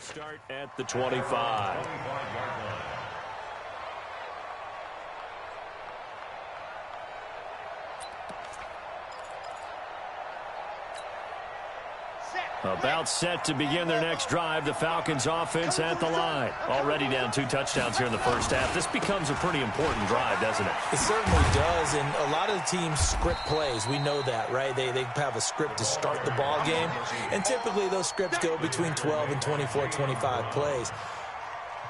Start at the 25. About set to begin their next drive. The Falcons offense at the line. Already down 2 touchdowns here in the first half. This becomes a pretty important drive, doesn't it? It certainly does, and a lot of the teams script plays. We know that, right? They have a script to start the ball game, and typically those scripts go between 12 and 24, 25 plays.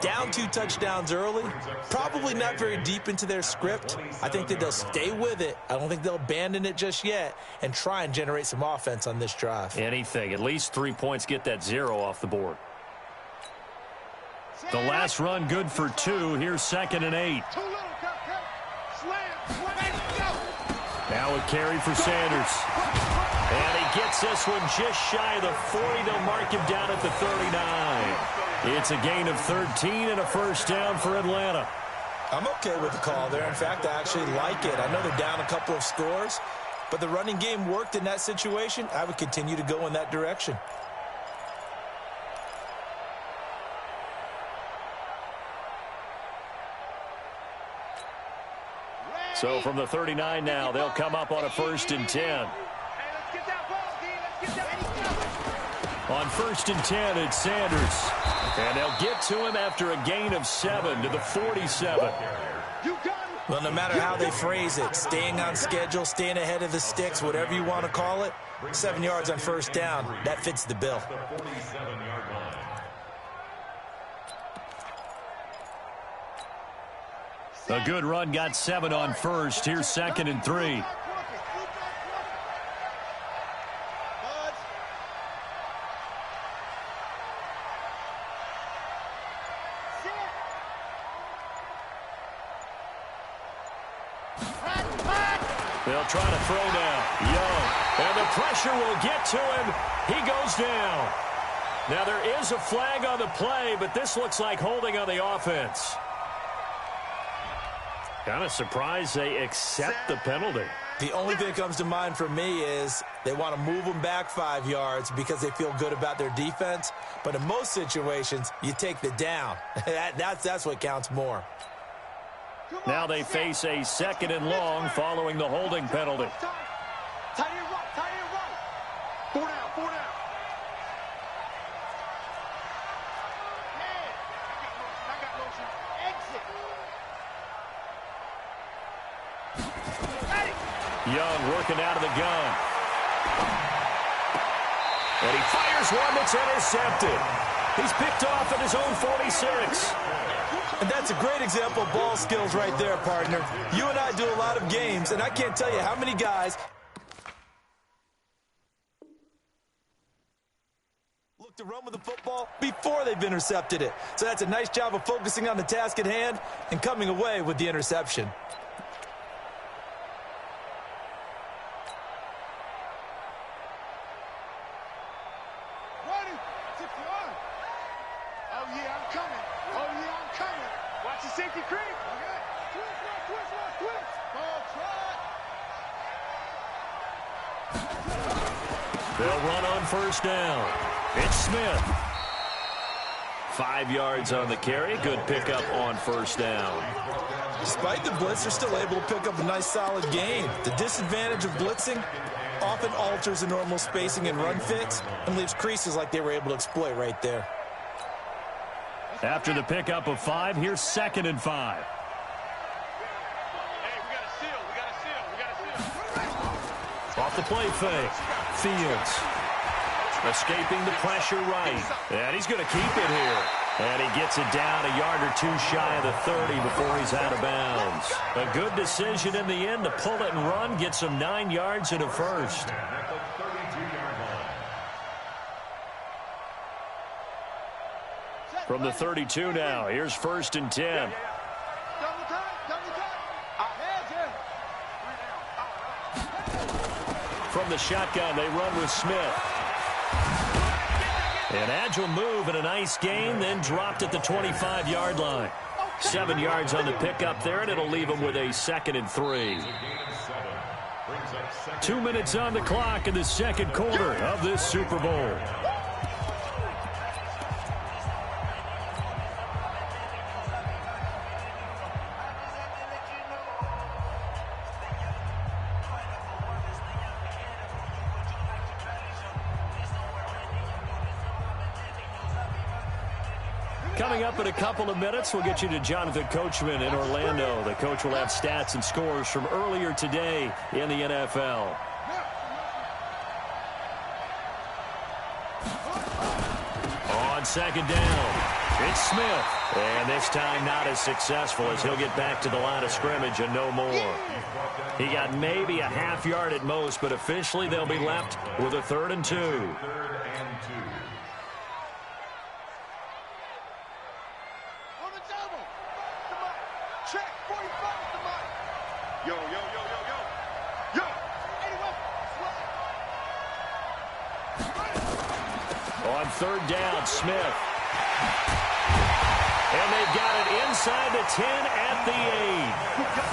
Down 2 touchdowns early, probably not very deep into their script. I think that they'll stay with it. I don't think they'll abandon it just yet and try and generate some offense on this drive. Anything. At least 3 points, get that 0 off the board. The last run good for 2. Here's 2nd and 8. Now a carry for Sanders. And he gets this one just shy of the 40. They'll mark him down at the 39. It's a gain of 13 and a first down for Atlanta. I'm okay with the call there. In fact, I actually like it. I know they're down a couple of scores, but the running game worked in that situation. I would continue to go in that direction. So from the 39 now, they'll come up on a 1st and 10. On 1st and 10, it's Sanders. And they'll get to him after a gain of 7 to the 47. Well, no matter how they phrase it, staying on schedule, staying ahead of the sticks, whatever you want to call it, 7 yards on 1st down, that fits the bill. A good run got 7 on 1st. Here's 2nd and 3. They'll try to throw now. Young. And the pressure will get to him. He goes down. Now there is a flag on the play, but this looks like holding on the offense. Kind of surprised they accept the penalty. The only thing that comes to mind for me is they want to move them back 5 yards because they feel good about their defense. But in most situations, you take the down. That's what counts more. Now they face a 2nd and long following the holding penalty. Tight end right. 4 down, 4 down. I got motion. Exit. Young working out of the gun. And he fires one that's intercepted. He's picked off at his own 46. And that's a great example of ball skills right there, partner. You and I do a lot of games, and I can't tell you how many guys look to run with the football before they've intercepted it. So that's a nice job of focusing on the task at hand and coming away with the interception. They'll run on 1st down. It's Smith. 5 yards on the carry. Good pickup on 1st down. Despite the blitz, they're still able to pick up a nice solid gain. The disadvantage of blitzing often alters the normal spacing and run fits and leaves creases like they were able to exploit right there. After the pickup of 5, here's 2nd and 5. Hey, we got a seal. We got a seal. Off the play fake. Fields escaping the pressure right. And he's going to keep it here. And he gets it down a yard or 2 shy of the 30 before he's out of bounds. A good decision in the end to pull it and run. Get some 9 yards and a first. From the 32 now, here's 1st and 10. From the shotgun, they run with Smith. An agile move and a nice gain, then dropped at the 25-yard line. 7 yards on the pickup there, and it'll leave them with a 2nd and 3. 2 minutes on the clock in the second quarter of this Super Bowl. Coming up in a couple of minutes, we'll get you to Jonathan Coachman in Orlando. The coach will have stats and scores from earlier today in the NFL. On second down, it's Smith. And this time not as successful as he'll get back to the line of scrimmage and no more. He got maybe a half yard at most, but officially they'll be left with a 3rd and 2. On 3rd down, Smith. And they've got it inside the 10 at the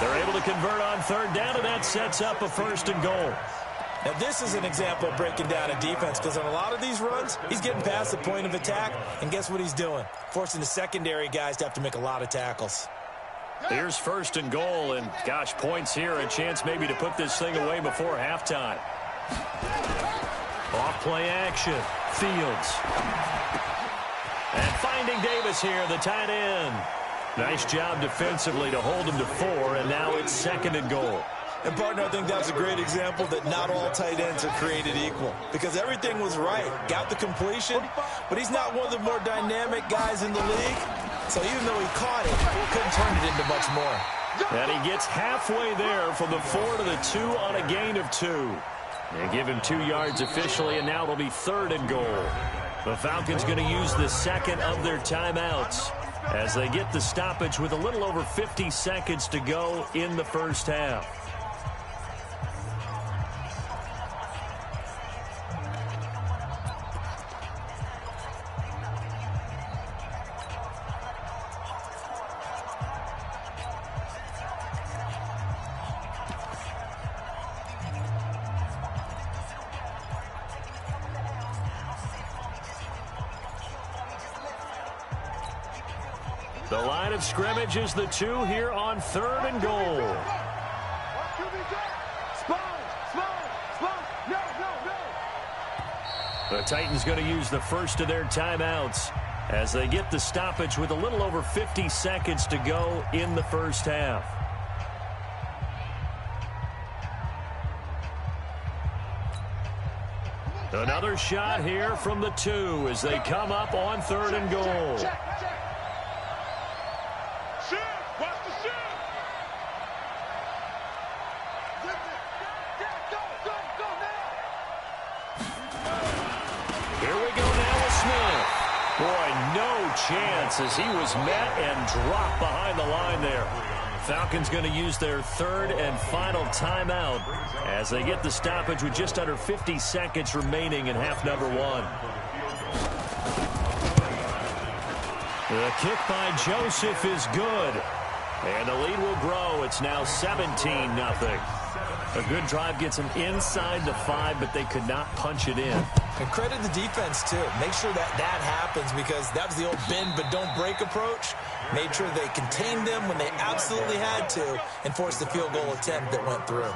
8. They're able to convert on 3rd down, and that sets up a 1st and goal. Now, this is an example of breaking down a defense, because on a lot of these runs, he's getting past the point of attack, and guess what he's doing? Forcing the secondary guys to have to make a lot of tackles. Here's 1st and goal, and gosh, points here, a chance maybe to put this thing away before halftime. Off play action, Fields. And finding Davis here, the tight end. Nice job defensively to hold him to 4, and now it's 2nd and goal. And, partner, I think that's a great example that not all tight ends are created equal, because everything was right. Got the completion, but he's not one of the more dynamic guys in the league. So even though he caught it, he couldn't turn it into much more. And he gets halfway there from the 4 to the 2 on a gain of 2. They give him 2 yards officially, and now it'll be 3rd and goal. The Falcons going to use the 2nd of their timeouts as they get the stoppage with a little over 50 seconds to go in the first half. The line of scrimmage is the 2 here on 3rd and goal. The Titans going to use the first of their timeouts as they get the stoppage with a little over 50 seconds to go in the first half. Another shot here from the 2 as they come up on 3rd and goal. Chance as he was met and dropped behind the line there. Falcons going to use their 3rd and final timeout as they get the stoppage with just under 50 seconds remaining in half number 1. The kick by Joseph is good, and the lead will grow. It's now 17-0. A good drive gets them inside the 5, but they could not punch it in. And credit the defense, too. Make sure that happens, because that was the old bend but don't break approach. Made sure they contained them when they absolutely had to and forced the field goal attempt that went through.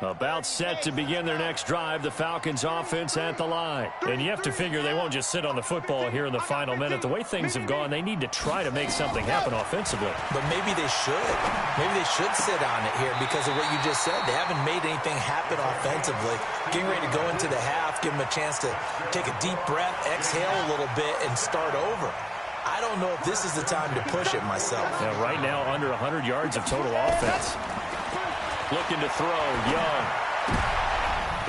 About set to begin their next drive, the Falcons offense at the line. And you have to figure they won't just sit on the football here in the final minute. The way things have gone, they need to try to make something happen offensively. But maybe they should. Maybe they should sit on it here because of what you just said. They haven't made anything happen offensively. Getting ready to go into the half, give them a chance to take a deep breath, exhale a little bit, and start over. I don't know if this is the time to push it myself. Yeah, right now, under 100 yards of total offense. Looking to throw, Young.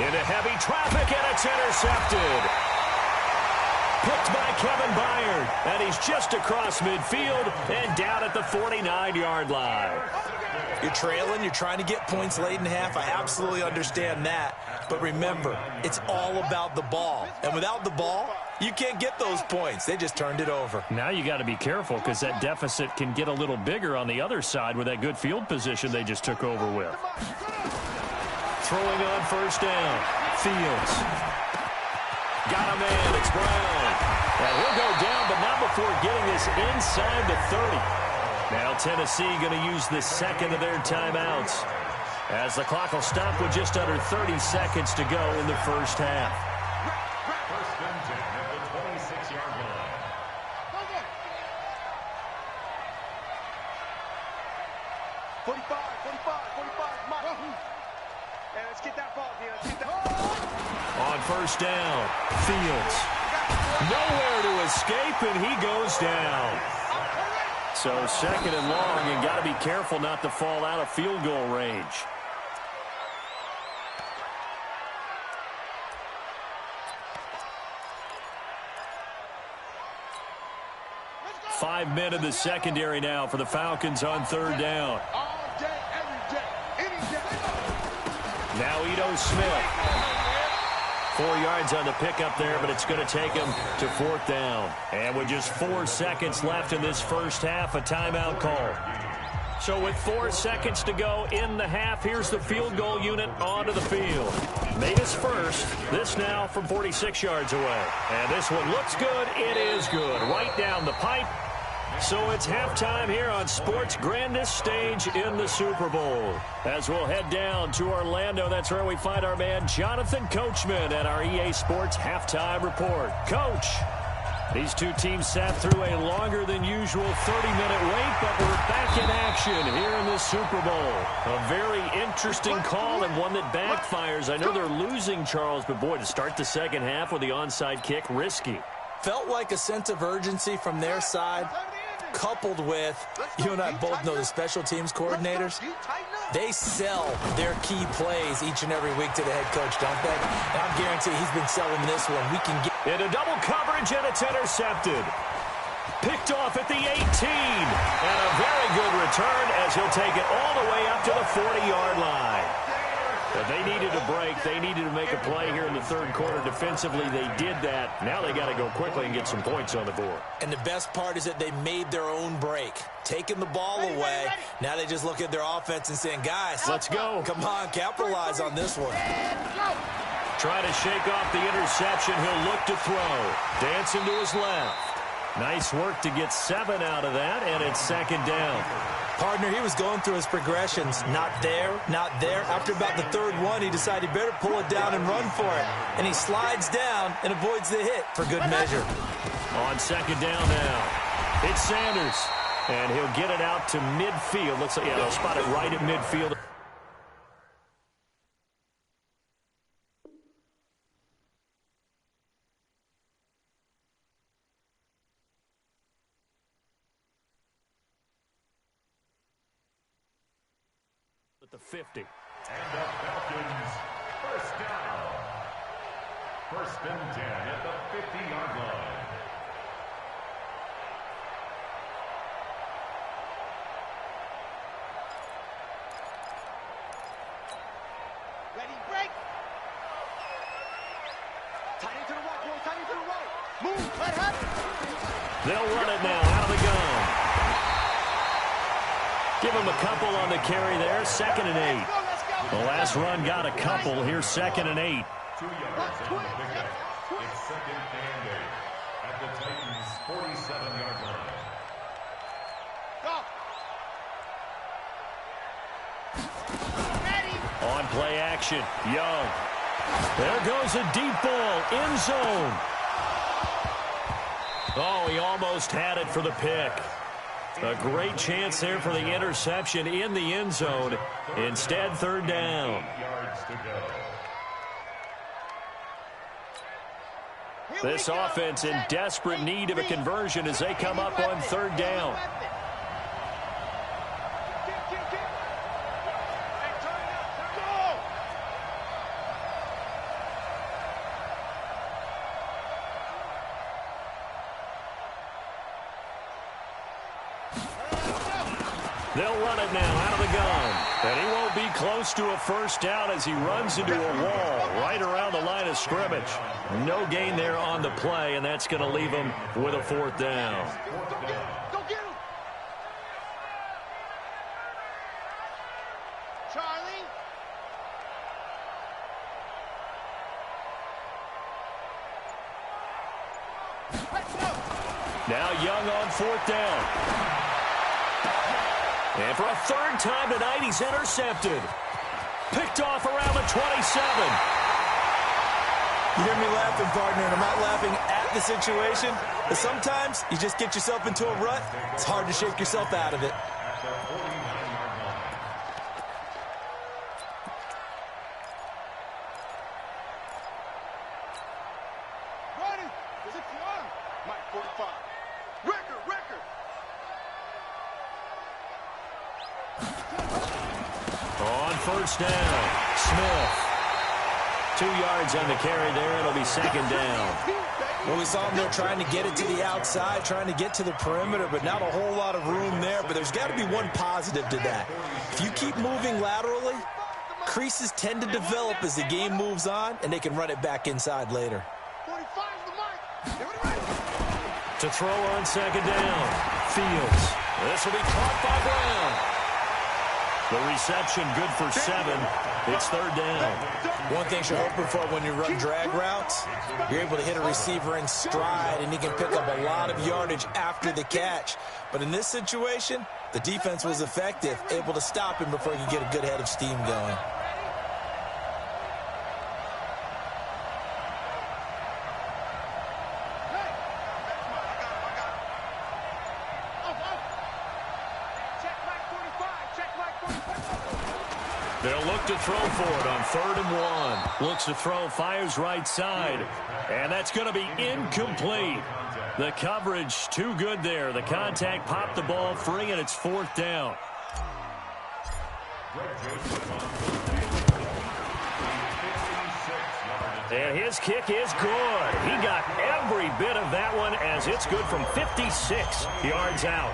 Into heavy traffic, and it's intercepted. Picked by Kevin Byard, and he's just across midfield and down at the 49-yard line. You're trailing, you're trying to get points late in half. I absolutely understand that. But remember, it's all about the ball. And without the ball, you can't get those points. They just turned it over. Now you got to be careful because that deficit can get a little bigger on the other side with that good field position they just took over with. Throwing on first down, Fields. Got a man, it's Brown. And he'll go down, but not before getting this inside the 30. Now Tennessee going to use the 2nd of their timeouts As the clock will stop with just under 30 seconds to go in the first half. First and 10 at the 26-yard line. 45. Hey, let's get that ball, dude. Let's get that ball. On first down, Fields. Nowhere to escape, and he goes down. So second and long, and got to be careful not to fall out of field goal range. Five men in the secondary now for the Falcons on third down. All day, every day, any day. Now Ito Smith. 4 yards on the pickup there, but it's going to take him to fourth down. And with just 4 seconds left in this first half, a timeout call. So with 4 seconds to go in the half, here's the field goal unit onto the field. Made his first. This now from 46 yards away. And this one looks good. It is good. Right down the pipe. So it's halftime here on sports' grandest stage in the Super Bowl. As we'll head down to Orlando, that's where we find our man Jonathan Coachman at our EA Sports Halftime Report. Coach, these two teams sat through a longer than usual 30-minute wait, but we're back in action here in the Super Bowl. A very interesting call and one that backfires. I know they're losing, Charles, but boy, to start the second half with the onside kick, risky. Felt like a sense of urgency from their side, coupled with, you and I both know the special teams coordinators, they sell their key plays each and every week to the head coach, don't they? And I'm guaranteed he's been selling this one. We can get into double coverage, and it's intercepted. Picked off at the 18. And a very good return as he'll take it all the way up to the 40-yard line. But they needed a break. They needed to make a play here in the third quarter. Defensively, they did that. Now they got to go quickly and get some points on the board. And the best part is that they made their own break. Taking the ball away. Now they just look at their offense and saying, guys, let's go. Come on, capitalize on this one. Try to shake off the interception. He'll look to throw. Dancing to his left. Nice work to get 7 out of that, and it's second down. Partner, he was going through his progressions. Not there, not there. After about the third one, he decided he better pull it down and run for it. And he slides down and avoids the hit for good measure. On second down now, it's Sanders. And he'll get it out to midfield. Looks like, yeah, they'll spot it right at midfield. The 50. And the Falcons, first down. First and 10 at the 50-yard line. Ready, break. Tight into the right, boy. Tight into the right. Move, let happen. They'll run it now out of the gun. Give him a couple on the carry there. Second and 8. The last run got a couple. Here's second and 8. 2 yards on the pickup. It's second and 8 at the Titans' 47-yard line. Go. Ready. On play action, Young. There goes a deep ball, end zone. Oh, he almost had it for the pick. A great chance there for the interception in the end zone. Instead, third down. 8 yards to go. This offense in desperate need of a conversion as they come up on third down. They'll run it now out of the gun. And he won't be close to a first down as he runs into a wall right around the line of scrimmage. No gain there on the play, and that's going to leave him with a fourth down. Go get him. Charlie. Let's go. Now Young on fourth down. And for a third time tonight, he's intercepted. Picked off around the 27. You hear me laughing, partner, and I'm not laughing at the situation, but sometimes you just get yourself into a rut. It's hard to shake yourself out of it. On first down, Smith. 2 yards on the carry there. It'll be second down. Well, we saw him there trying to get it to the outside, trying to get to the perimeter, but not a whole lot of room there. But there's got to be one positive to that. If you keep moving laterally, creases tend to develop as the game moves on, and they can run it back inside later. To throw on second down, Fields. This will be caught by Brown. The reception good for 7. It's third down. One thing you're hoping for when you run drag routes, you're able to hit a receiver in stride, and he can pick up a lot of yardage after the catch. But in this situation, the defense was effective, able to stop him before he could get a good head of steam going. They'll look to throw for it on 3rd and 1. Looks to throw, fires right side. And that's going to be incomplete. The coverage too good there. The contact popped the ball free, and it's 4th down. And his kick is good. He got every bit of that one as it's good from 56 yards out.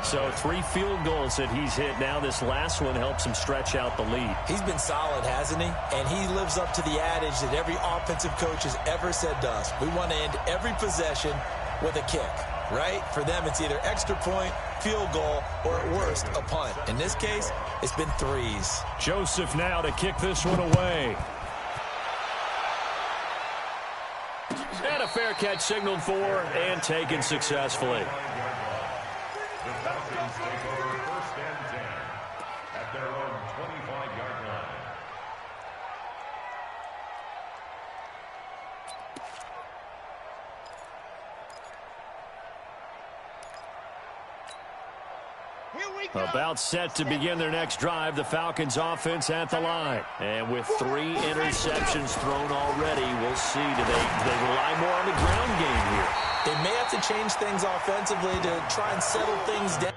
So 3 field goals that he's hit now. This last one helps him stretch out the lead. He's been solid, hasn't he? And he lives up to the adage that every offensive coach has ever said to us. We want to end every possession with a kick, right? For them, it's either extra point, field goal, or at worst, a punt. In this case, it's been 3s. Joseph now to kick this one away. And a fair catch signaled for and taken successfully. The Falcons take over 1st and 10 at their own 25-yard line. About set to begin their next drive, the Falcons offense at the line. And with 3 interceptions thrown already, we'll see. Do they rely more on the ground game here? They may have to change things offensively to try and settle things down.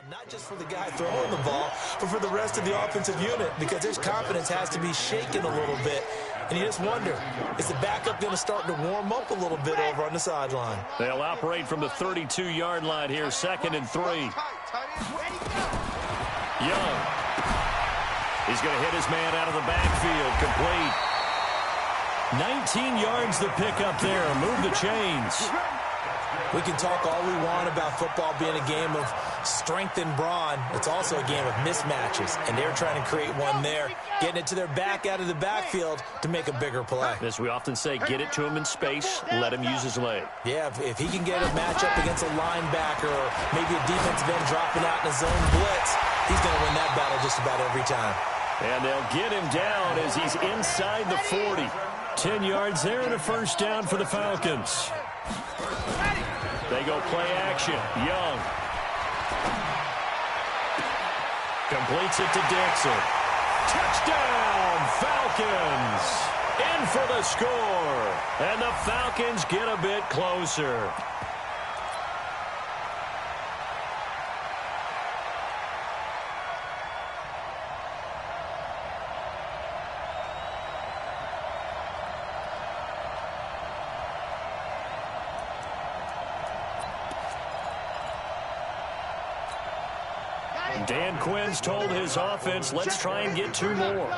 Not just for the guy throwing the ball, but for the rest of the offensive unit, because his confidence has to be shaken a little bit. And you just wonder, is the backup going to start to warm up a little bit over on the sideline? They'll operate from the 32-yard line here, 2nd and 3. Young. He's going to hit his man out of the backfield, complete. 19 yards the pickup there. Move the chains. We can talk all we want about football being a game of strength and brawn. It's also a game of mismatches, and they're trying to create one there, getting it to their back out of the backfield to make a bigger play. As we often say, get it to him in space, let him use his leg. Yeah, if he can get a matchup against a linebacker or maybe a defensive end dropping out in a zone blitz, he's going to win that battle just about every time. And they'll get him down as he's inside the 40. 10 yards there and a 1st down for the Falcons. They go play action. Young. Completes it to Dixon. Touchdown, Falcons! In for the score. And the Falcons get a bit closer. Dan Quinn's told his offense, let's try and get 2 more.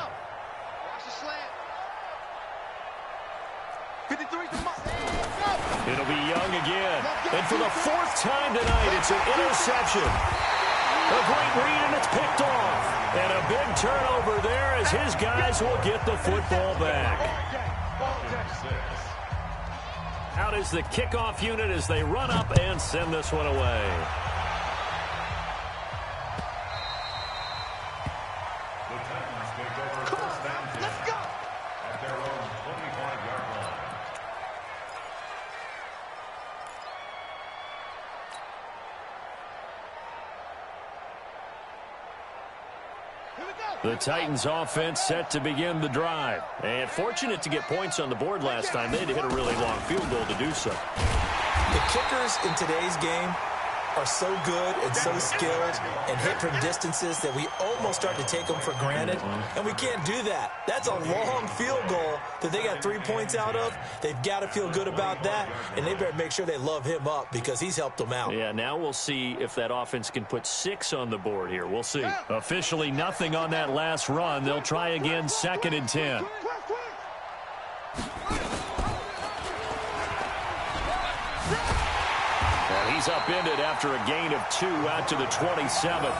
It'll be Young again. And for the 4th time tonight, it's an interception. A great read, and it's picked off. And a big turnover there as his guys will get the football back. Out is the kickoff unit as they run up and send this one away. The Titans offense set to begin the drive. And fortunate to get points on the board last time. They had to hit a really long field goal to do so. The kickers in today's game are so good and so skilled and hit from distances that we almost start to take them for granted. And we can't do that. That's a long field goal that they got 3 points out of. They've got to feel good about that, and they better make sure they love him up because he's helped them out. Yeah, now we'll see if that offense can put 6 on the board here. We'll see. Officially nothing on that last run. They'll try again, 2nd and 10. He's upended after a gain of 2 out to the 27th.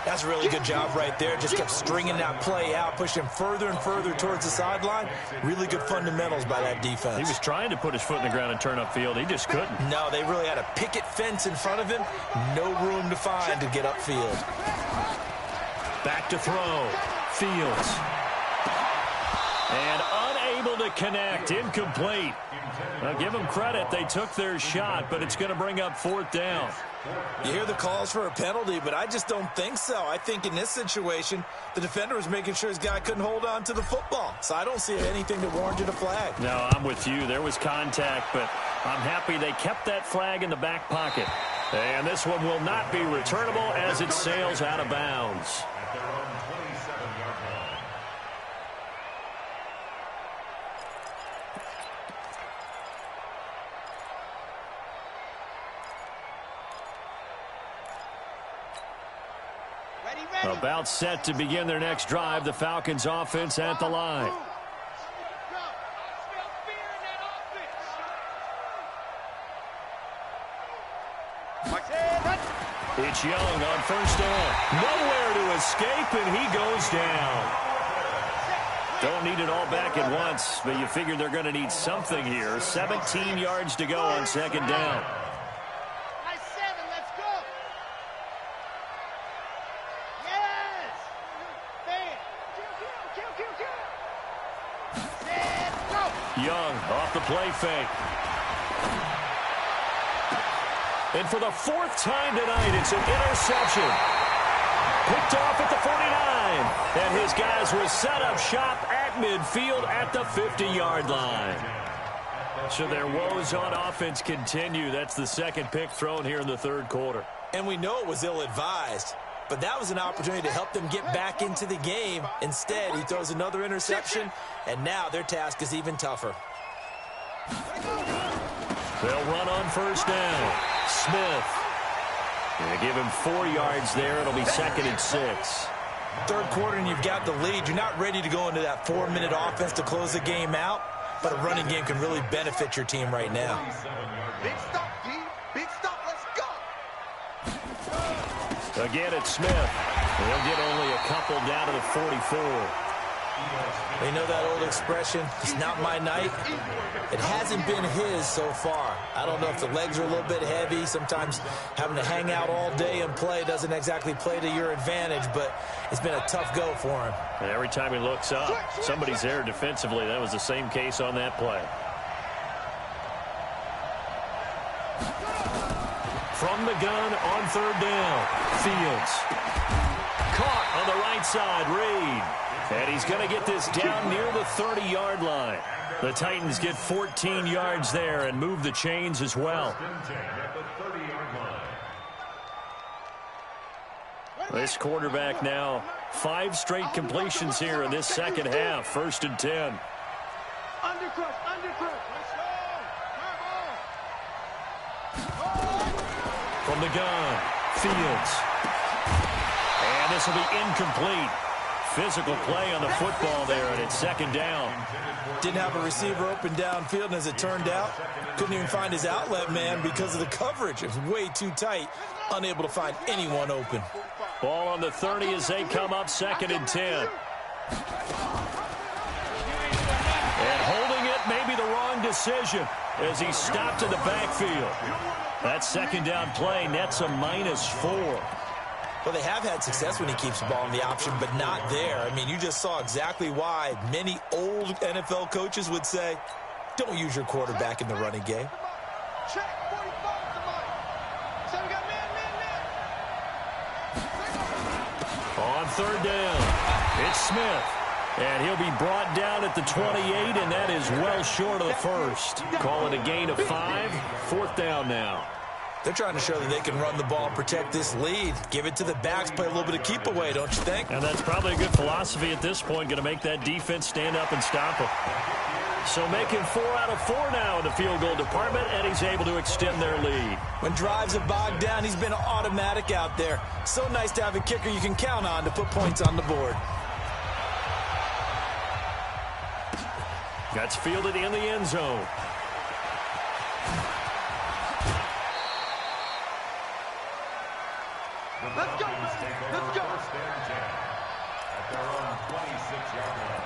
That's a really good job right there. Just kept stringing that play out, pushing further and further towards the sideline. Really good fundamentals by that defense. He was trying to put his foot in the ground and turn upfield. He just couldn't. No, they really had a picket fence in front of him. No room to find to get upfield. Back to throw. Fields. And unable to connect. Incomplete. Now, give them credit. They took their shot, but it's going to bring up 4th down. You hear the calls for a penalty, but I just don't think so. I think in this situation, the defender was making sure his guy couldn't hold on to the football. So I don't see anything that warranted a flag. No, I'm with you. There was contact, but I'm happy they kept that flag in the back pocket. And this one will not be returnable as it sails out of bounds. About set to begin their next drive, the Falcons offense at the line. It's Young on 1st down. Nowhere to escape, and he goes down. Don't need it all back at once, but you figure they're going to need something here. 17 yards to go on 2nd down. Young off the play fake. And for the 4th time tonight, it's an interception. Picked off at the 49. And his guys will set up shop at midfield at the 50-yard line. So their woes on offense continue. That's the 2nd pick thrown here in the 3rd quarter. And we know it was ill-advised. But that was an opportunity to help them get back into the game. Instead, he throws another interception, and now their task is even tougher. They'll run on 1st down. Smith. They give him 4 yards there. It'll be 2nd and 6. 3rd quarter, and you've got the lead. You're not ready to go into that 4-minute offense to close the game out, but a running game can really benefit your team right now. Big stop, D. Big stop. Let's go. Again, it's Smith. They'll get only a couple down to the 44. They know that old expression, it's not my night. It hasn't been his so far. I don't know if the legs are a little bit heavy. Sometimes having to hang out all day and play doesn't exactly play to your advantage, but it's been a tough go for him. And every time he looks up, somebody's there defensively. That was the same case on that play. From the gun on 3rd down, Fields. On the right side, Reed. And he's going to get this down near the 30-yard line. The Titans get 14 yards there and move the chains as well. This quarterback now 5 straight completions here in this second half. 1st and 10. From the gun, Fields. And this will be incomplete. Physical play on the football there, and it's 2nd down. Didn't have a receiver open downfield, and as it turned out, couldn't even find his outlet man because of the coverage. It was way too tight, unable to find anyone open. Ball on the 30 as they come up, 2nd and 10. And holding it may be the wrong decision as he stopped in the backfield. That 2nd down play nets a -4. Well, they have had success when he keeps the ball in the option, but not there. I mean, you just saw exactly why many old NFL coaches would say, don't use your quarterback in the running game. On 3rd down, it's Smith. And he'll be brought down at the 28, and that is well short of the first. Call it a gain of 5. 4th down now. They're trying to show that they can run the ball and protect this lead. Give it to the backs, play a little bit of keep away, don't you think? And that's probably a good philosophy at this point, going to make that defense stand up and stop them. So making 4 out of 4 now in the field goal department, and he's able to extend their lead. When drives are bogged down, he's been automatic out there. So nice to have a kicker you can count on to put points on the board. That's fielded in the end zone. Let's go, let's go. 1st and 10 at their own 26-yard line.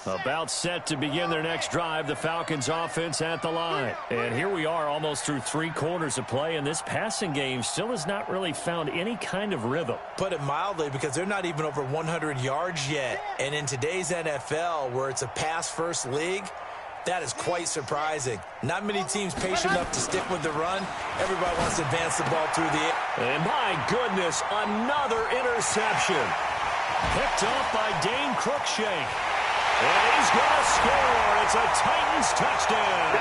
About set to begin their next drive, the Falcons offense at the line. And here we are almost through 3 quarters of play, and this passing game still has not really found any kind of rhythm. Put it mildly, because they're not even over 100 yards yet. And in today's NFL, where it's a pass-first league, that is quite surprising. Not many teams patient enough to stick with the run. Everybody wants to advance the ball through the air. And my goodness, another interception. Picked off by Dane Cruikshank. And he's going to score. It's a Titans touchdown.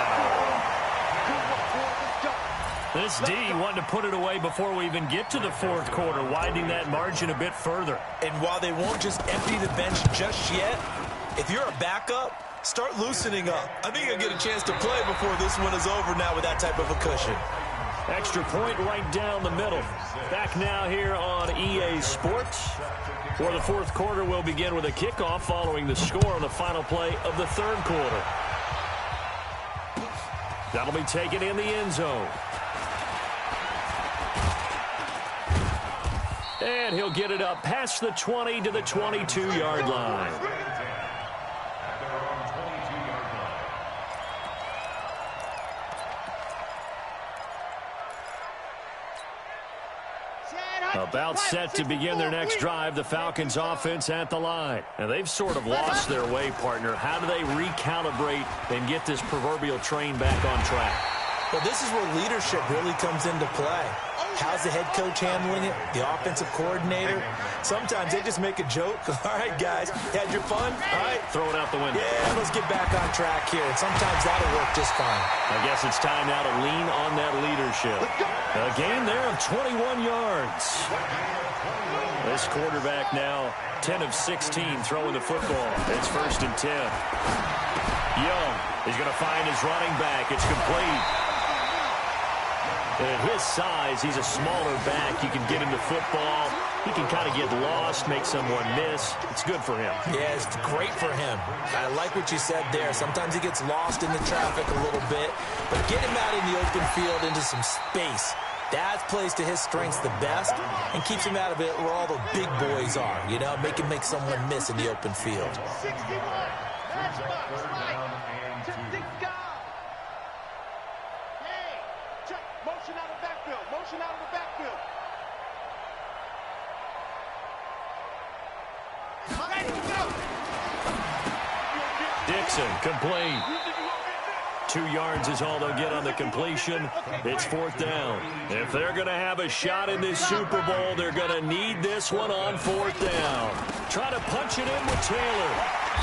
This D wanted to put it away before we even get to the 4th quarter, widening that margin a bit further. And while they won't just empty the bench just yet, if you're a backup, start loosening up. I think you'll get a chance to play before this one is over now with that type of a cushion. Extra point right down the middle. Back now here on EA Sports, where the 4th quarter will begin with a kickoff following the score on the final play of the 3rd quarter. That'll be taken in the end zone. And he'll get it up past the 20 to the 22-yard line. About set to begin their next drive, the Falcons offense at the line. And they've sort of lost their way, partner. How do they recalibrate and get this proverbial train back on track? Well, this is where leadership really comes into play. How's the head coach handling it? The offensive coordinator? Sometimes they just make a joke. All right, guys, had your fun? All right. Throw it out the window. Yeah, let's get back on track here. And sometimes that'll work just fine. I guess it's time now to lean on that leadership. A gain there of 21 yards. This quarterback now 10 of 16 throwing the football. It's 1st and 10. Young is going to find his running back. It's complete. At his size, he's a smaller back. You can get him the football. He can kind of get lost, make someone miss. It's good for him. Yeah, it's great for him. I like what you said there. Sometimes he gets lost in the traffic a little bit, but get him out in the open field into some space. That plays to his strengths the best and keeps him out of it where all the big boys are, you know, make him make someone miss in the open field. 61. That's right. Motion out of the backfield. Dixon, complete. 2 yards is all they'll get on the completion. It's 4th down. If they're going to have a shot in this Super Bowl, they're going to need this one on 4th down. Try to punch it in with Taylor.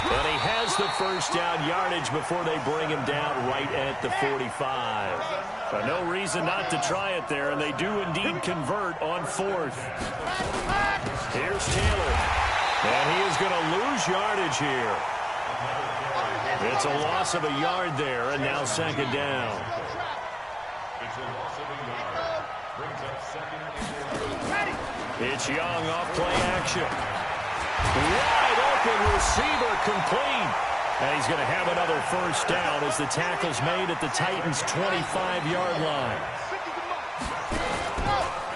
And he has the first down yardage before they bring him down right at the 45. But no reason not to try it there, and they do indeed convert on 4th. Here's Taylor. And he is going to lose yardage here. It's a loss of a yard there, and now 2nd down. It's a loss of a yard. Brings up 2nd and 4. It's Young off play action. Wide open receiver complete. And he's going to have another first down as the tackle's made at the Titans' 25-yard line.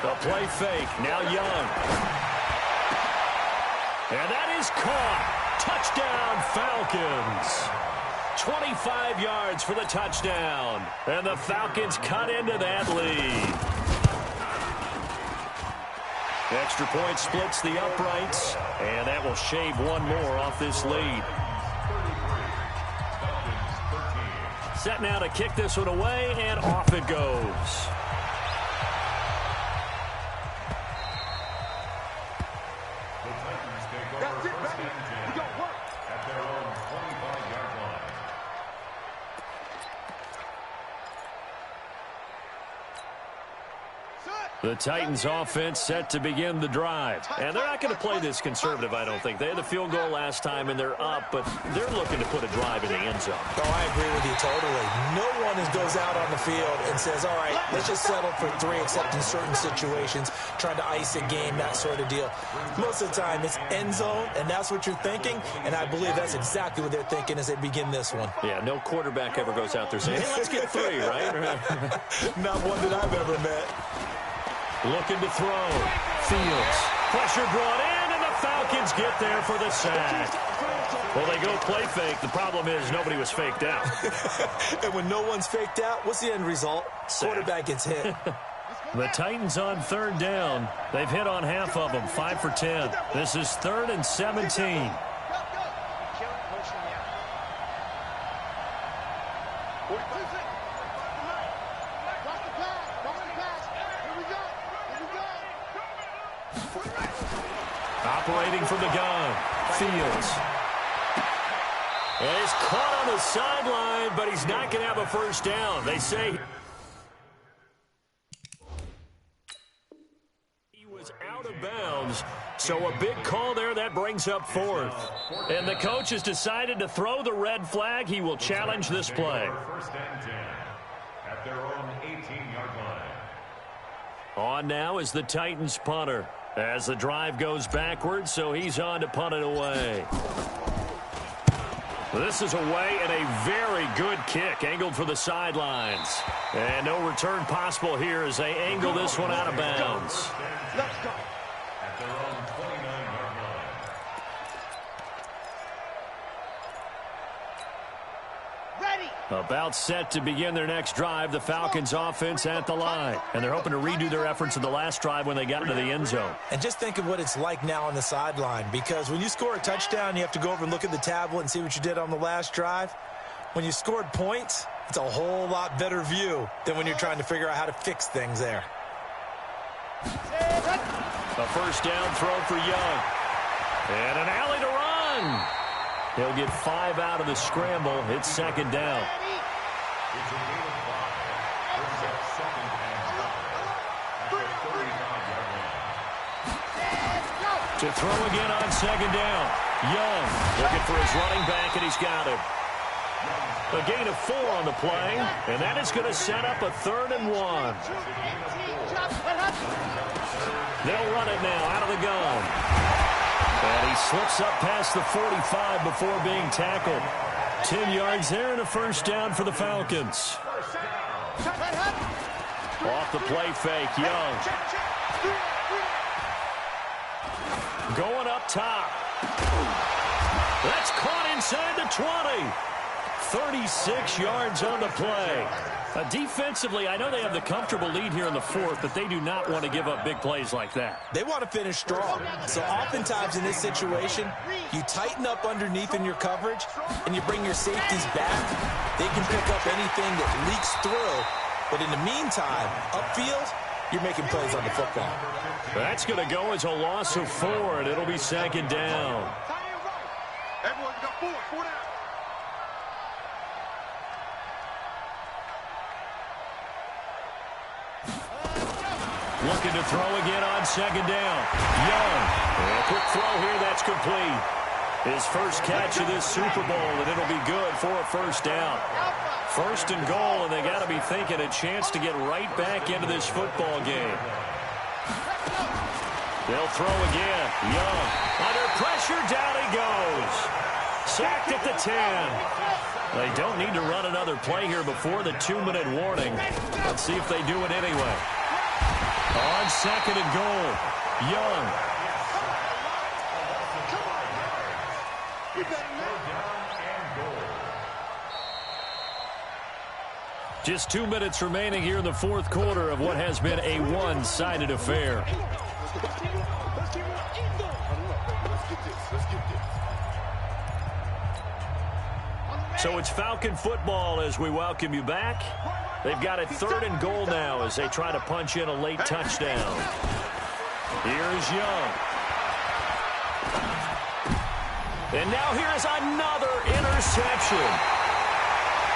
The play fake, now Young. And that is caught. Touchdown, Falcons. 25 yards for the touchdown. And the Falcons cut into that lead. Extra point splits the uprights, and that will shave one more off this lead. Set now to kick this one away, and off it goes. That's it, baby. We got work. At their own 25-yard line. The Titans offense set to begin the drive. And they're not going to play this conservative, I don't think. They had the field goal last time, and they're up, but they're looking to put a drive in the end zone. Oh, I agree with you totally. No one goes out on the field and says, all right, let's just settle for 3, except in certain situations, trying to ice a game, that sort of deal. Most of the time, it's end zone, and that's what you're thinking, and I believe that's exactly what they're thinking as they begin this one. Yeah, no quarterback ever goes out there saying, hey, let's get 3, right? Not one that I've ever met. Looking to throw. Fields. Pressure brought in, and the Falcons get there for the sack. Well, they go play fake. The problem is nobody was faked out. And when no one's faked out, what's the end result? Quarterback gets hit. The Titans on 3rd down. They've hit on half of them, 5 for 10. This is 3rd and 17. Operating from the gun, Fields. And he's caught on the sideline, but he's not going to have a first down. They say he was out of bounds, so a big call there. That brings up 4th. And the coach has decided to throw the red flag. He will challenge this play. 1st and 10 at their own 18-yard line. On now is the Titans punter. As the drive goes backwards, so he's on to punt it away. This is away and a very good kick, angled for the sidelines. And no return possible here as they angle this one out of bounds. Let's go. At their own 29-yard line. Ready. About set to begin their next drive, the Falcons offense at the line. And they're hoping to redo their efforts in the last drive when they got into the end zone. And just think of what it's like now on the sideline, because when you score a touchdown, you have to go over and look at the tablet and see what you did on the last drive. When you scored points, it's a whole lot better view than when you're trying to figure out how to fix things there. A first down throw for Young. And an alley to run. He'll get 5 out of the scramble. It's 2nd down. It's a gain of 5. Brings up 2nd and 5 at the 35-yard line. To throw again on 2nd down. Young looking for his running back, and he's got him. A gain of 4 on the play, and that is going to set up a 3rd and 1. They'll run it now out of the gun. And he slips up past the 45 before being tackled. 10 yards there and a first down for the Falcons. Off the play fake, Young. Going up top. That's caught inside the 20. 36 yards on the play. Defensively, I know they have the comfortable lead here in the fourth, but they do not want to give up big plays like that. They want to finish strong. So oftentimes in this situation, you tighten up underneath in your coverage, and you bring your safeties back. They can pick up anything that leaks through. But in the meantime, upfield, you're making plays on the football. That's going to go as a loss of 4, and it'll be second down. Everyone got 4 down. Looking to throw again on second down. Young. A quick throw here. That's complete. His first catch of this Super Bowl, and it'll be good for a first down. First and goal, and they got to be thinking a chance to get right back into this football game. They'll throw again. Young. Under pressure, down he goes. Sacked at the 10. They don't need to run another play here before the 2-minute warning. Let's see if they do it anyway. On second and goal, Young. Just 2 minutes remaining here in the fourth quarter of what has been a one-sided affair. So it's Falcon football as we welcome you back. They've got it third and goal now as they try to punch in a late touchdown. Here's Young. And now here is another interception.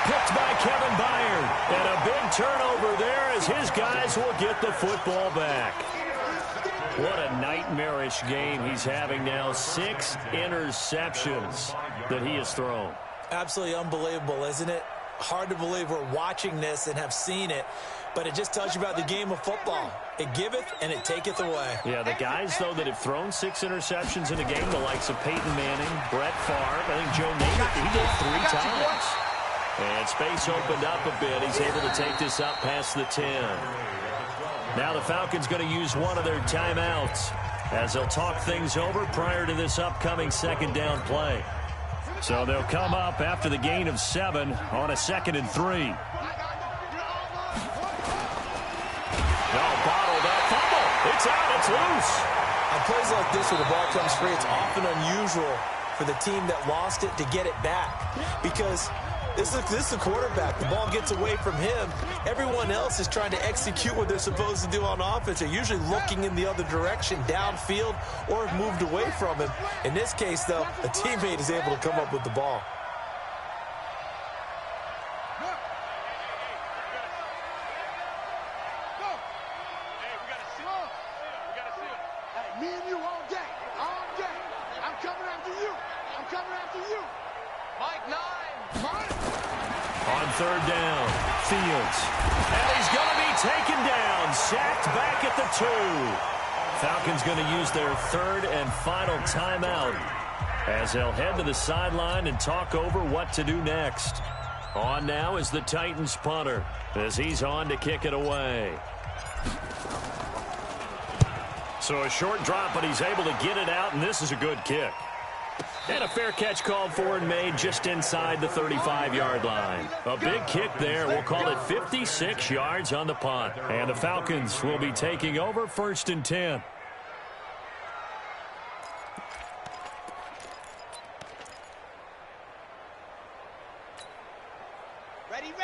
Picked by Kevin Byard. And a big turnover there as his guys will get the football back. What a nightmarish game he's having now. 6 interceptions that he has thrown. Absolutely unbelievable, isn't it? Hard to believe we're watching this and have seen it, but it just tells you about the game of football. It giveth and it taketh away. Yeah, the guys, though, that have thrown 6 interceptions in a game, the likes of Peyton Manning, Brett Favre, I think Joe Namath, he did 3 times. And space opened up a bit. He's able to take this up past the 10. Now the Falcons going to use one of their timeouts as they'll talk things over prior to this upcoming second down play. So they'll come up after the gain of 7 on a 2nd and 3. Bottled up. Fumble. It's out. It's loose. On plays like this where the ball comes free, it's often unusual for the team that lost it to get it back. Because this is the quarterback. The ball gets away from him. Everyone else is trying to execute what they're supposed to do on offense. They're usually looking in the other direction, downfield, or have moved away from him. In this case, though, a teammate is able to come up with the ball. Me and you all day. All day. I'm coming after you. I'm coming after you. Mike 9. Mike. On third down, Fields. And he's going to be taken down. Sacked back at the 2. Falcons going to use their third and final timeout as they'll head to the sideline and talk over what to do next. On now is the Titans punter as he's on to kick it away. So a short drop, but he's able to get it out, and this is a good kick. And a fair catch called for and made just inside the 35-yard line. A big kick there. We'll call it 56 yards on the punt. And the Falcons will be taking over 1st and 10.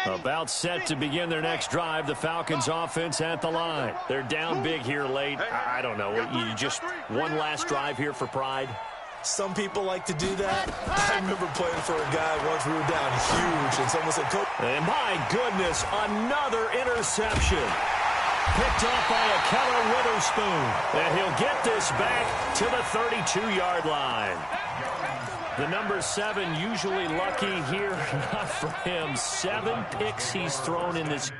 About set to begin their next drive. The Falcons offense at the line. They're down big here late. I don't know. You just one last drive here for pride. Some people like to do that. I remember playing for a guy once we were down huge, and someone said, "Coach." And my goodness, another interception. Picked off by a Keller Witherspoon. And he'll get this back to the 32-yard line. The number 7 usually lucky here. Not for him. 7 picks he's thrown in this